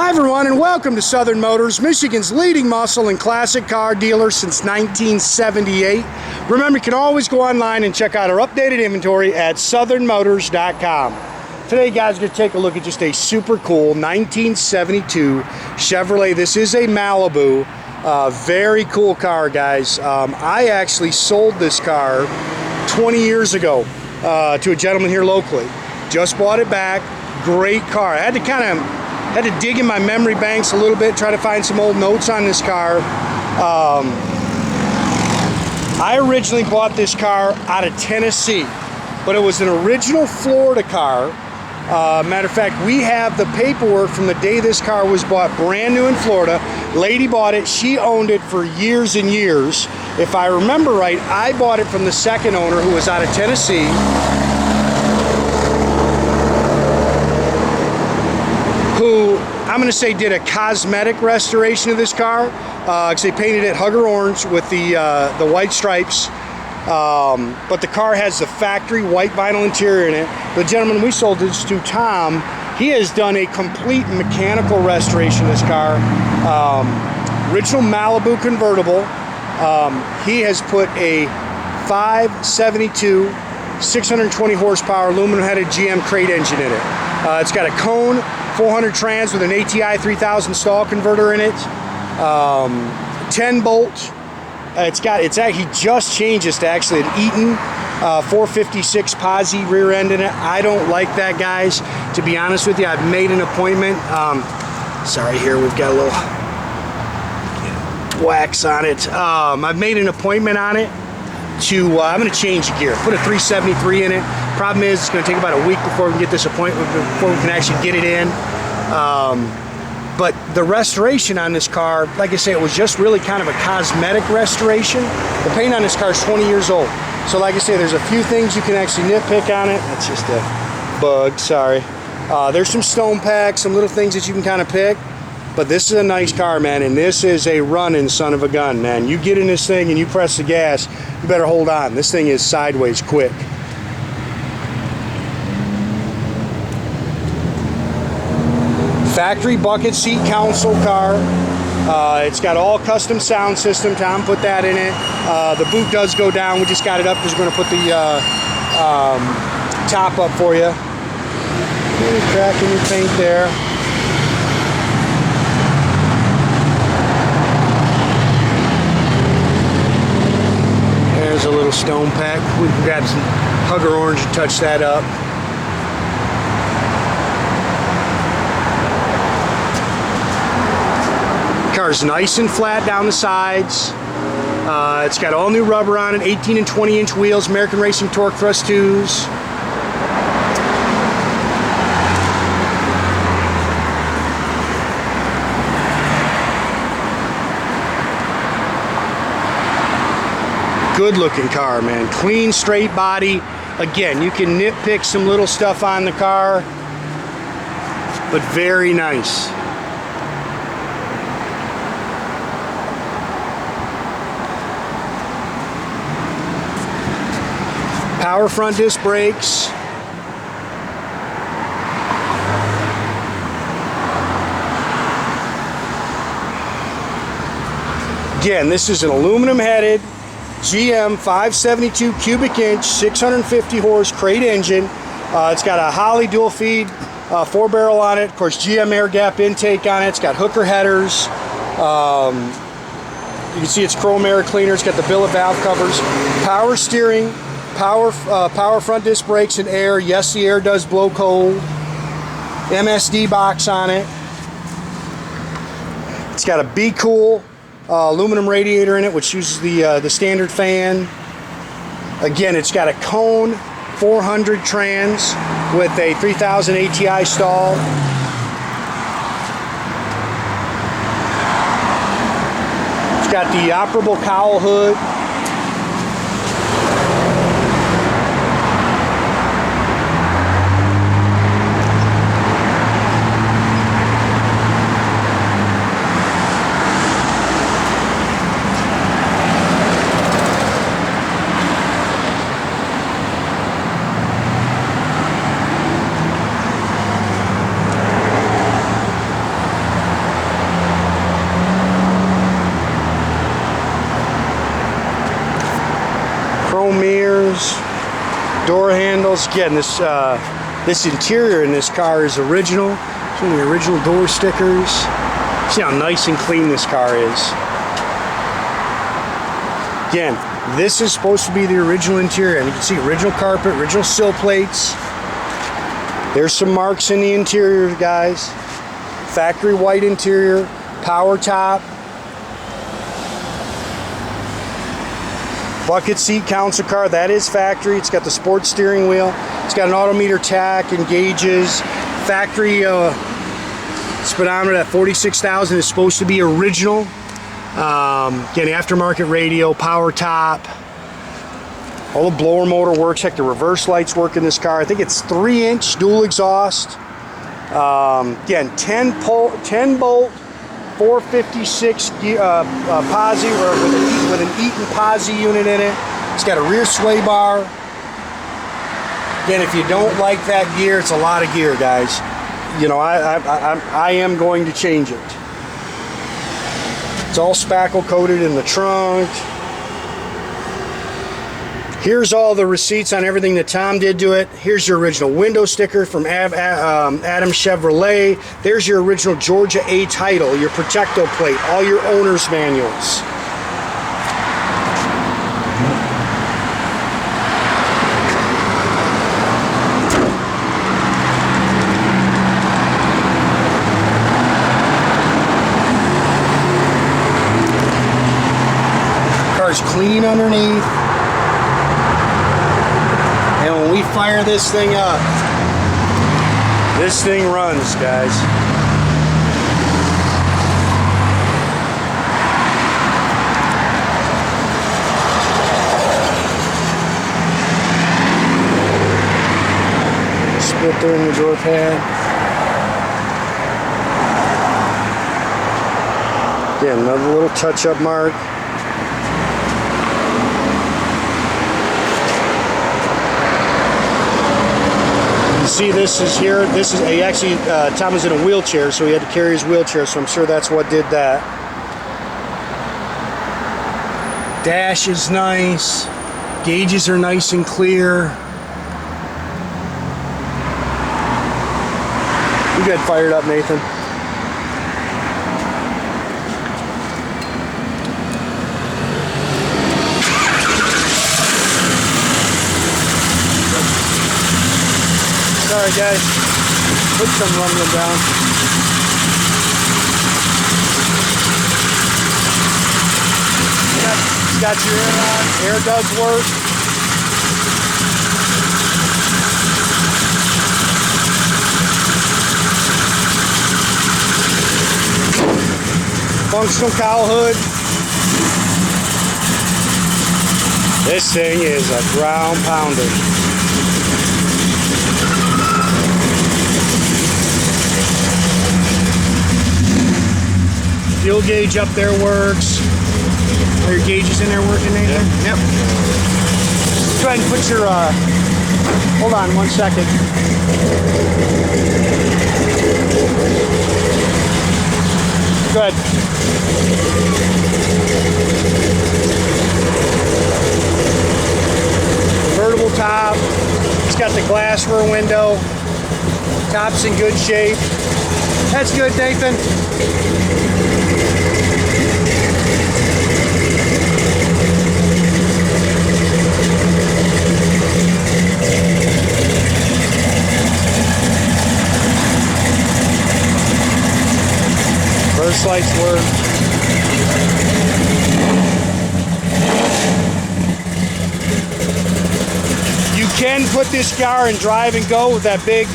Hi everyone, and welcome to Southern Motors, Michigan's leading muscle and classic car dealer since 1978. Remember, you can always go online and check out our updated inventory at southernmotors.com. Today, guys, we're going to take a look at just a super cool 1972 Chevrolet. This is a Malibu. Very cool car, guys. I actually sold this car 20 years ago to a gentleman here locally. Just bought it back. Great car. I had to dig in my memory banks a little bit, try to find some old notes on this car. I originally bought this car out of Tennessee, but it was an original Florida car. Matter of fact, we have the paperwork from the day this car was bought, brand new in Florida. Lady bought it, she owned it for years and years. If I remember right, I bought it from the second owner, who was out of Tennessee. Who, I'm going to say, did a cosmetic restoration of this car, because they painted it Hugger orange with the white stripes, but the car has the factory white vinyl interior in it. The gentleman we sold this to, Tom, he has done a complete mechanical restoration of this car. Original Malibu convertible. He has put a 572 620 horsepower aluminum headed GM crate engine in it. It's got a Coan 400 trans with an ATI 3000 stall converter in it, 10 bolt. He just changed this to actually an Eaton 456 posi rear end in it. I don't like that, guys. To be honest with you, I've made an appointment. Sorry, here we've got a little wax on it. I've made an appointment on it to, I'm going to change the gear, put a 373 in it. Problem is, it's going to take about a week before we can get this appointment, before we can actually get it in. But the restoration on this car, like I say, it was just really kind of a cosmetic restoration. The paint on this car is 20 years old. So like I say, there's a few things you can actually nitpick on it. That's just a bug, sorry. There's some stone packs, some little things that you can kind of pick. But this is a nice car, man, and this is a running son of a gun, man. You get in this thing and you press the gas, you better hold on. This thing is sideways quick. Factory bucket seat console car. It's got all custom sound system. Tom put that in it. The boot does go down. We just got it up because we're going to put the top up for you. Cracking your paint there. There's a little stone pack. We can grab some Hugger orange and touch that up. Car's nice and flat down the sides. It's got all new rubber on it, 18 and 20 inch wheels, American Racing Torque Thrust 2s. Good looking car, man. Clean, straight body. Again, you can nitpick some little stuff on the car, but very nice. Power front disc brakes. Again, this is an aluminum headed GM 572 cubic inch, 650 horse crate engine. It's got a Holley dual feed 4 barrel on it. Of course, GM air gap intake on it. It's got hooker headers. You can see it's chrome air cleaner. It's got the billet valve covers. Power steering. Power front disc brakes and air. Yes, the air does blow cold. MSD box on it. It's got a Be Cool aluminum radiator in it, which uses the standard fan. Again, it's got a Coan 400 trans with a 3000 ATI stall. It's got the operable cowl hood. handles. Again, this interior in this car is original. Some of the original door stickers. See how nice and clean this car is. Again, this is supposed to be the original interior, and you can see original carpet, original sill plates. There's some marks in the interior, guys. Factory white interior, power top. Bucket seat counts a car. That is factory. It's got the sports steering wheel. It's got an Autometer tach and gauges. Factory speedometer at 46,000 is supposed to be original. Again, aftermarket radio, power top. All the blower motor works. Heck, the reverse lights work in this car. I think it's 3-inch dual exhaust. Again, 10 bolt, 456 posi with an Eaton posi unit in it. It's got a rear sway bar. Again, if you don't like that gear, it's a lot of gear, guys. You know, I am going to change it. It's all spackle coated in the trunk. Here's all the receipts on everything that Tom did to it. Here's your original window sticker from Adam Chevrolet. There's your original Georgia A title, your Protecto plate, all your owner's manuals. Car's clean underneath. And when we fire this thing up, this thing runs, guys. Splitter in the door pad. Again, another little touch-up mark. See, this is here. This is actually Tom was in a wheelchair, so he had to carry his wheelchair, so I'm sure that's what did that. Dash is nice. Gauges are nice and clear. You got fired up, Nathan. Sorry guys, put some rumbling down. Got your air on, air does work. Functional cowl hood. This thing is a ground pounder. Fuel gauge up there works. Are your gauges in there working, Nathan? Yep. Go ahead and put your, hold on 1 second. Go ahead. Convertible top. It's got the glass rear window. Top's in good shape. That's good, Nathan. First lights work. You can put this car and drive and go with that big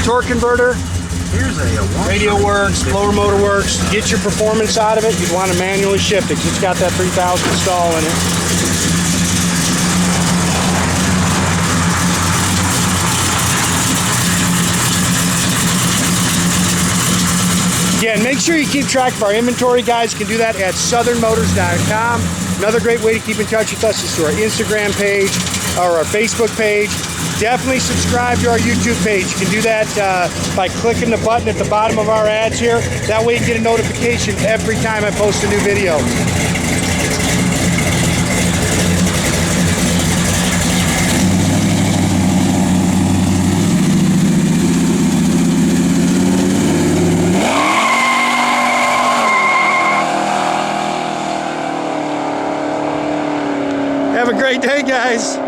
torque converter. Here's a radio works, blower motor works. To get your performance out of it, you'd want to manually shift it. It's got that 3000 stall in it. Again, make sure you keep track of our inventory, guys. You can do that at southernmotors.com. Another great way to keep in touch with us is through our Instagram page or our Facebook page. Definitely subscribe to our YouTube page. You can do that by clicking the button at the bottom of our ads here. That way you get a notification every time I post a new video. Have a great day, guys.